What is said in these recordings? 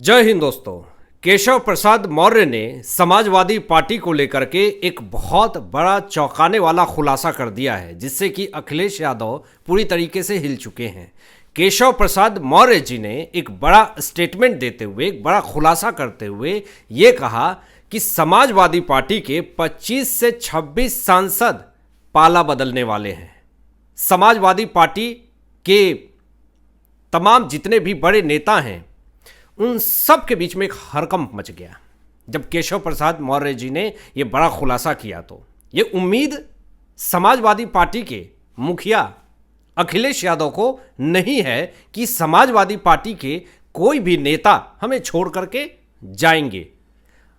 जय हिंद दोस्तों। केशव प्रसाद मौर्य ने समाजवादी पार्टी को लेकर के एक बहुत बड़ा चौंकाने वाला खुलासा कर दिया है, जिससे कि अखिलेश यादव पूरी तरीके से हिल चुके हैं। केशव प्रसाद मौर्य जी ने एक बड़ा स्टेटमेंट देते हुए, एक बड़ा खुलासा करते हुए ये कहा कि समाजवादी पार्टी के 25 से 26 सांसद पाला बदलने वाले हैं। समाजवादी पार्टी के तमाम जितने भी बड़े नेता हैं, उन सब के बीच में एक हड़कंप मच गया जब केशव प्रसाद मौर्य जी ने यह बड़ा खुलासा किया। तो ये उम्मीद समाजवादी पार्टी के मुखिया अखिलेश यादव को नहीं है कि समाजवादी पार्टी के कोई भी नेता हमें छोड़ करके जाएंगे।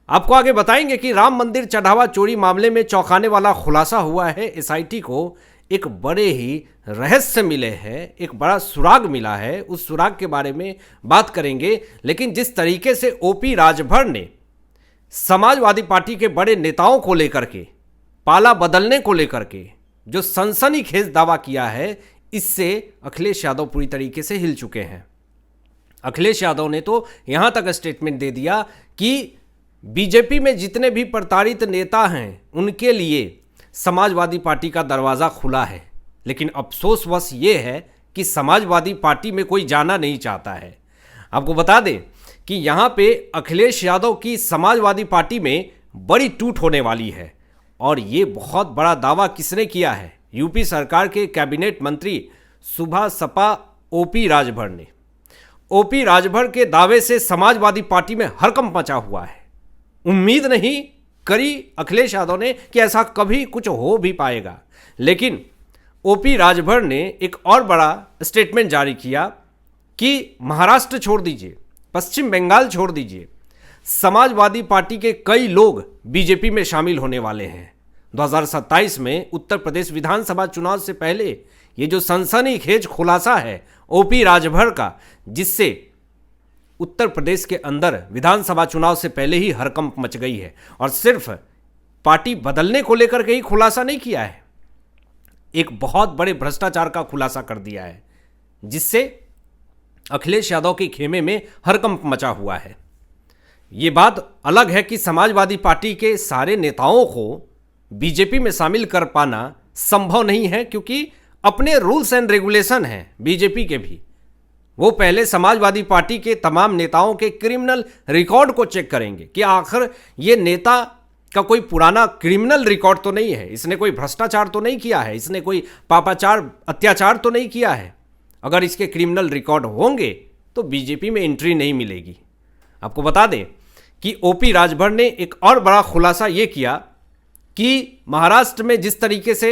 आपको आगे बताएंगे कि राम मंदिर चढ़ावा चोरी मामले में चौंकाने वाला खुलासा हुआ है। एसआईटी को एक बड़े ही रहस्य मिले हैं, एक बड़ा सुराग मिला है, उस सुराग के बारे में बात करेंगे। लेकिन जिस तरीके से ओपी राजभर ने समाजवादी पार्टी के बड़े नेताओं को लेकर के, पाला बदलने को लेकर के जो सनसनीखेज दावा किया है, इससे अखिलेश यादव पूरी तरीके से हिल चुके हैं। अखिलेश यादव ने तो यहां तक स्टेटमेंट दे दिया कि बीजेपी में जितने भी प्रताड़ित नेता हैं, उनके लिए समाजवादी पार्टी का दरवाज़ा खुला है। लेकिन अफसोसवश ये है कि समाजवादी पार्टी में कोई जाना नहीं चाहता है। आपको बता दें कि यहाँ पे अखिलेश यादव की समाजवादी पार्टी में बड़ी टूट होने वाली है। और ये बहुत बड़ा दावा किसने किया है? यूपी सरकार के कैबिनेट मंत्री सुभा सपा ओपी राजभर ने। ओपी राजभर के दावे से समाजवादी पार्टी में हड़कंप मचा हुआ है। उम्मीद नहीं करी अखिलेश यादव ने कि ऐसा कभी कुछ हो भी पाएगा, लेकिन ओपी राजभर ने एक और बड़ा स्टेटमेंट जारी किया कि महाराष्ट्र छोड़ दीजिए, पश्चिम बंगाल छोड़ दीजिए, समाजवादी पार्टी के कई लोग बीजेपी में शामिल होने वाले हैं। 2027 में उत्तर प्रदेश विधानसभा चुनाव से पहले ये जो सनसनीखेज खुलासा है ओपी राजभर का, जिससे उत्तर प्रदेश के अंदर विधानसभा चुनाव से पहले ही हड़कंप मच गई है। और सिर्फ पार्टी बदलने को लेकर के ही खुलासा नहीं किया है, एक बहुत बड़े भ्रष्टाचार का खुलासा कर दिया है, जिससे अखिलेश यादव के खेमे में हड़कंप मचा हुआ है। ये बात अलग है कि समाजवादी पार्टी के सारे नेताओं को बीजेपी में शामिल कर पाना संभव नहीं है, क्योंकि अपने रूल्स एंड रेगुलेशन हैं बीजेपी के भी। वो पहले समाजवादी पार्टी के तमाम नेताओं के क्रिमिनल रिकॉर्ड को चेक करेंगे कि आखिर ये नेता का कोई पुराना क्रिमिनल रिकॉर्ड तो नहीं है, इसने कोई भ्रष्टाचार तो नहीं किया है, इसने कोई पापाचार अत्याचार तो नहीं किया है। अगर इसके क्रिमिनल रिकॉर्ड होंगे तो बीजेपी में एंट्री नहीं मिलेगी। आपको बता दें कि ओपी राजभर ने एक और बड़ा खुलासा ये किया कि महाराष्ट्र में जिस तरीके से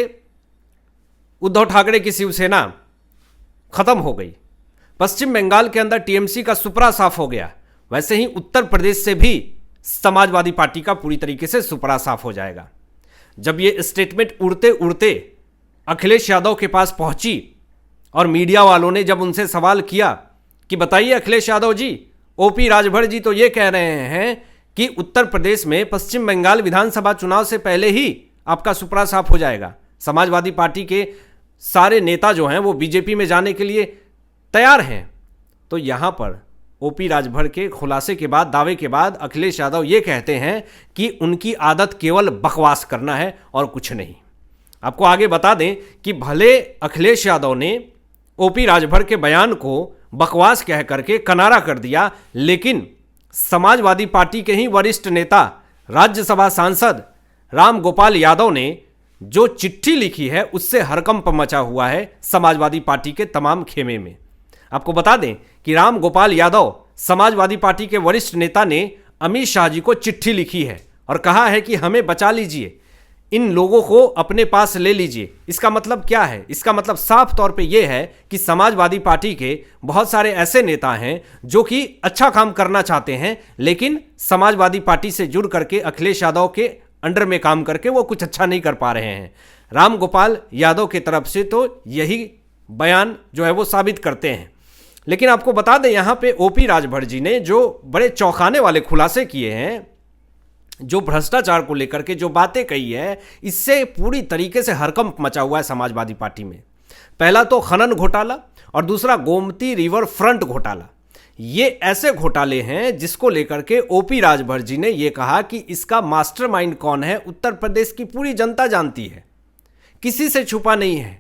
उद्धव ठाकरे की शिवसेना खत्म हो गई, पश्चिम बंगाल के अंदर टीएमसी का सुपड़ा साफ हो गया, वैसे ही उत्तर प्रदेश से भी समाजवादी पार्टी का पूरी तरीके से सुपड़ा साफ हो जाएगा। जब ये स्टेटमेंट उड़ते उड़ते अखिलेश यादव के पास पहुंची और मीडिया वालों ने जब उनसे सवाल किया कि बताइए अखिलेश यादव जी, ओपी राजभर जी तो ये कह रहे हैं कि उत्तर प्रदेश में पश्चिम बंगाल विधानसभा चुनाव से पहले ही आपका सुपड़ा साफ हो जाएगा, समाजवादी पार्टी के सारे नेता जो हैं वो बीजेपी में जाने के लिए तैयार हैं। तो यहाँ पर ओपी राजभर के खुलासे के बाद, दावे के बाद अखिलेश यादव ये कहते हैं कि उनकी आदत केवल बकवास करना है और कुछ नहीं। आपको आगे बता दें कि भले अखिलेश यादव ने ओपी राजभर के बयान को बकवास कह करके किनारा कर दिया, लेकिन समाजवादी पार्टी के ही वरिष्ठ नेता राज्यसभा सांसद राम गोपाल यादव ने जो चिट्ठी लिखी है, उससे हड़कंप मचा हुआ है समाजवादी पार्टी के तमाम खेमे में। आपको बता दें कि राम गोपाल यादव समाजवादी पार्टी के वरिष्ठ नेता ने अमित शाह जी को चिट्ठी लिखी है और कहा है कि हमें बचा लीजिए, इन लोगों को अपने पास ले लीजिए। इसका मतलब क्या है? इसका मतलब साफ तौर पे यह है कि समाजवादी पार्टी के बहुत सारे ऐसे नेता हैं जो कि अच्छा काम करना चाहते हैं, लेकिन समाजवादी पार्टी से जुड़ करके अखिलेश यादव के अंडर में काम करके वो कुछ अच्छा नहीं कर पा रहे हैं। राम गोपाल यादव की तरफ से तो यही बयान जो है वो साबित करते हैं। लेकिन आपको बता दें, यहाँ पे ओपी राजभर जी ने जो बड़े चौंकाने वाले खुलासे किए हैं, जो भ्रष्टाचार को लेकर के जो बातें कही है, इससे पूरी तरीके से हड़कंप मचा हुआ है समाजवादी पार्टी में। पहला तो खनन घोटाला और दूसरा गोमती रिवर फ्रंट घोटाला। ये ऐसे घोटाले हैं जिसको लेकर के ओपी राजभर जी ने ये कहा कि इसका मास्टरमाइंड कौन है उत्तर प्रदेश की पूरी जनता जानती है, किसी से छुपा नहीं है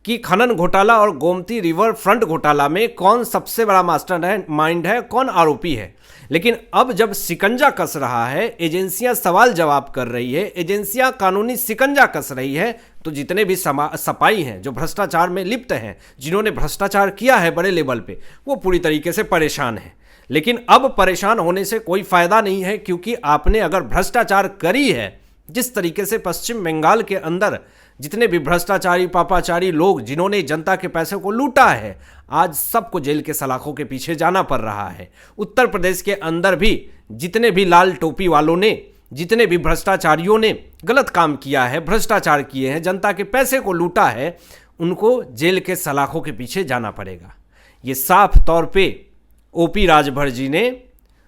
कि खनन घोटाला और गोमती रिवर फ्रंट घोटाला में कौन सबसे बड़ा मास्टरमाइंड है, कौन आरोपी है। लेकिन अब जब शिकंजा कस रहा है, एजेंसियां सवाल जवाब कर रही है, एजेंसियां कानूनी शिकंजा कस रही है, तो जितने भी सपाई हैं जो भ्रष्टाचार में लिप्त हैं, जिन्होंने भ्रष्टाचार किया है बड़े लेवल पे, वो पूरी तरीके से परेशान हैं। लेकिन अब परेशान होने से कोई फायदा नहीं है, क्योंकि आपने अगर भ्रष्टाचार करी है, जिस तरीके से पश्चिम बंगाल के अंदर जितने भी भ्रष्टाचारी पापाचारी लोग जिन्होंने जनता के पैसे को लूटा है, आज सबको जेल के सलाखों के पीछे जाना पड़ रहा है। उत्तर प्रदेश के अंदर भी जितने भी लाल टोपी वालों ने, जितने भी भ्रष्टाचारियों ने गलत काम किया है, भ्रष्टाचार किए हैं, जनता के पैसे को लूटा है, उनको जेल के सलाखों के पीछे जाना पड़ेगा। ये साफ तौर पे ओपी राजभर जी ने,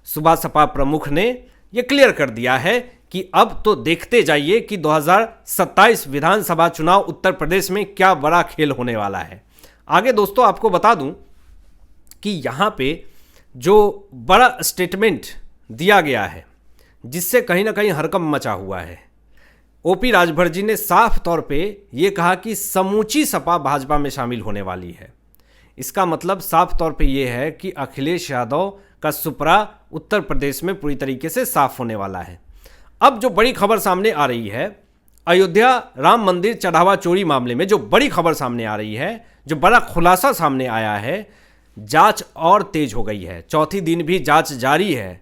सुबह सपा प्रमुख ने ये क्लियर कर दिया है कि अब तो देखते जाइए कि 2027 विधानसभा चुनाव उत्तर प्रदेश में क्या बड़ा खेल होने वाला है। आगे दोस्तों आपको बता दूं कि यहाँ पे जो बड़ा स्टेटमेंट दिया गया है, जिससे कहीं ना कहीं हड़कंप मचा हुआ है, ओपी राजभर जी ने साफ तौर पे ये कहा कि समूची सपा भाजपा में शामिल होने वाली है। इसका मतलब साफ तौर पे ये है कि अखिलेश यादव का सुपरा उत्तर प्रदेश में पूरी तरीके से साफ होने वाला है। अब जो बड़ी खबर सामने आ रही है, अयोध्या राम मंदिर चढ़ावा चोरी मामले में जो बड़ी खबर सामने आ रही है, जो बड़ा खुलासा सामने आया है, जांच और तेज हो गई है। चौथी दिन भी जांच जारी है,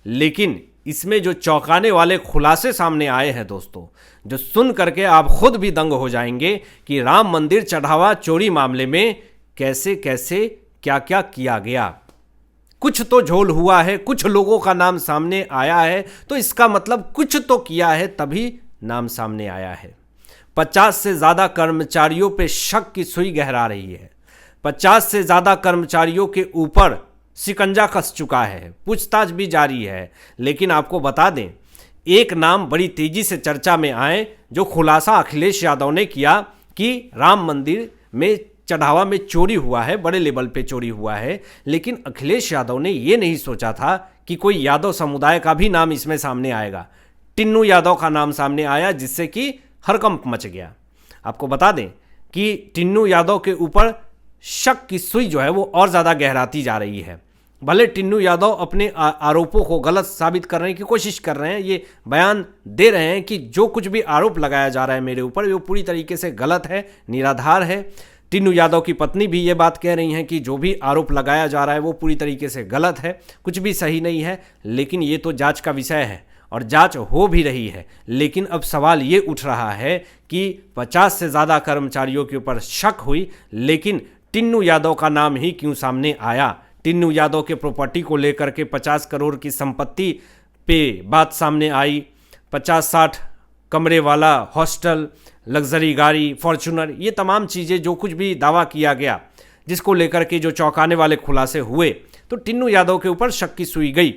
लेकिन इसमें जो चौंकाने वाले खुलासे सामने आए हैं दोस्तों, जो सुन करके आप खुद भी दंग हो जाएंगे कि राम मंदिर चढ़ावा चोरी मामले में कैसे कैसे क्या क्या किया गया। कुछ तो झोल हुआ है, कुछ लोगों का नाम सामने आया है, तो इसका मतलब कुछ तो किया है, तभी नाम सामने आया है। 50 से ज़्यादा कर्मचारियों पे शक की सुई गहरा रही है। 50 से ज़्यादा कर्मचारियों के ऊपर शिकंजा कस चुका है, पूछताछ भी जारी है। लेकिन आपको बता दें, एक नाम बड़ी तेजी से चर्चा में आए, जो खुलासा अखिलेश यादव ने किया कि राम मंदिर में चढ़ावा में चोरी हुआ है, बड़े लेवल पे चोरी हुआ है। लेकिन अखिलेश यादव ने ये नहीं सोचा था कि कोई यादव समुदाय का भी नाम इसमें सामने आएगा। टिन्नू यादव का नाम सामने आया, जिससे कि हड़कंप मच गया। आपको बता दें कि टिन्नू यादव के ऊपर शक की सुई जो है वो और ज़्यादा गहराती जा रही है। भले टिन्नू यादव अपने आरोपों को गलत साबित करने की कोशिश कर रहे हैं, ये बयान दे रहे हैं कि जो कुछ भी आरोप लगाया जा रहा है मेरे ऊपर, वो पूरी तरीके से गलत है, निराधार है। टिन्नू यादव की पत्नी भी ये बात कह रही हैं कि जो भी आरोप लगाया जा रहा है वो पूरी तरीके से गलत है, कुछ भी सही नहीं है। लेकिन ये तो जांच का विषय है और जांच हो भी रही है। लेकिन अब सवाल ये उठ रहा है कि 50 से ज़्यादा कर्मचारियों के ऊपर शक हुई, लेकिन टिन्नू यादव का नाम ही क्यों सामने आया। टिन्नू यादव के प्रॉपर्टी को लेकर के 50 करोड़ की संपत्ति पे बात सामने आई। 50-60 कमरे वाला हॉस्टल, लग्जरी गाड़ी, फॉर्च्यूनर, ये तमाम चीज़ें जो कुछ भी दावा किया गया, जिसको लेकर के जो चौंकाने वाले खुलासे हुए, तो टिन्नू यादव के ऊपर शक की सुई गई।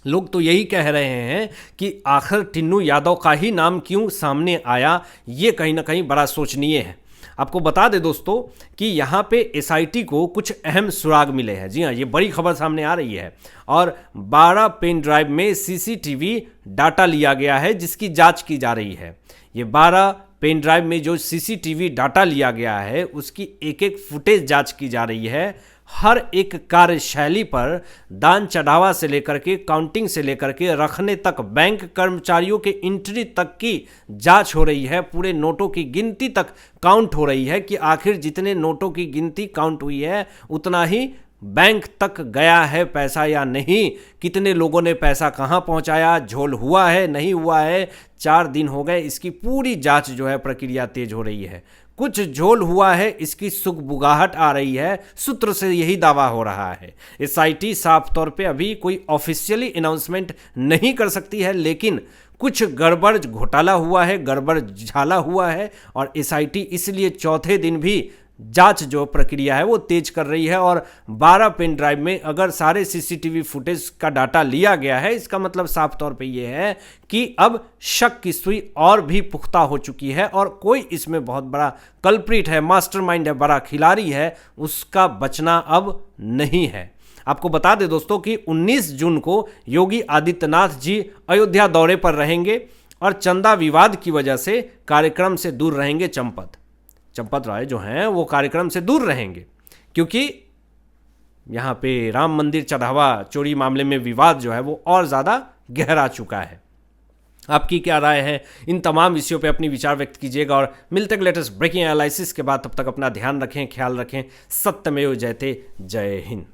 लोग तो यही कह रहे हैं कि आखिर टिन्नू यादव का ही नाम क्यों सामने आया, ये कहीं ना कहीं बड़ा सोचनीय है। आपको बता दें दोस्तों कि यहाँ पे एसआईटी को कुछ अहम सुराग मिले हैं। जी हाँ, ये बड़ी खबर सामने आ रही है। और 12 पेन ड्राइव में सीसीटीवी डाटा लिया गया है, जिसकी जांच की जा रही है। ये 12 पेन ड्राइव में जो सीसीटीवी डाटा लिया गया है, उसकी एक एक फुटेज जांच की जा रही है। हर एक कार्यशैली पर दान चढ़ावा से लेकर के काउंटिंग से लेकर के रखने तक, बैंक कर्मचारियों के एंट्री तक की जांच हो रही है। पूरे नोटों की गिनती तक काउंट हो रही है कि आखिर जितने नोटों की गिनती काउंट हुई है, उतना ही बैंक तक गया है पैसा या नहीं, कितने लोगों ने पैसा कहां पहुंचाया, झोल हुआ है नहीं हुआ है। 4 दिन हो गए, इसकी पूरी जांच जो है प्रक्रिया तेज हो रही है। कुछ झोल हुआ है, इसकी सुगबुगाहट आ रही है, सूत्र से यही दावा हो रहा है। एसआईटी साफ तौर पे अभी कोई ऑफिशियली अनाउंसमेंट नहीं कर सकती है, लेकिन कुछ गड़बड़ घोटाला हुआ है, गड़बड़ झाला हुआ है, और एसआईटी इसलिए चौथे दिन भी जांच जो प्रक्रिया है वो तेज कर रही है। और 12 पेन ड्राइव में अगर सारे सीसीटीवी फुटेज का डाटा लिया गया है, इसका मतलब साफ तौर पे ये है कि अब शक की सुई और भी पुख्ता हो चुकी है, और कोई इसमें बहुत बड़ा कल्प्रिट है, मास्टरमाइंड है, बड़ा खिलाड़ी है, उसका बचना अब नहीं है। आपको बता दें दोस्तों कि 19 जून को योगी आदित्यनाथ जी अयोध्या दौरे पर रहेंगे और चंदा विवाद की वजह से कार्यक्रम से दूर रहेंगे चंपत राय जो हैं वो कार्यक्रम से दूर रहेंगे, क्योंकि यहाँ पे राम मंदिर चढ़ावा चोरी मामले में विवाद जो है वो और ज़्यादा गहरा चुका है। आपकी क्या राय है इन तमाम विषयों पे अपनी विचार व्यक्त कीजिएगा और मिलते हैं लेटेस्ट ब्रेकिंग एनालिसिस के बाद। तब तक अपना ध्यान रखें, ख्याल रखें। सत्यमेव जयते। जय हिंद।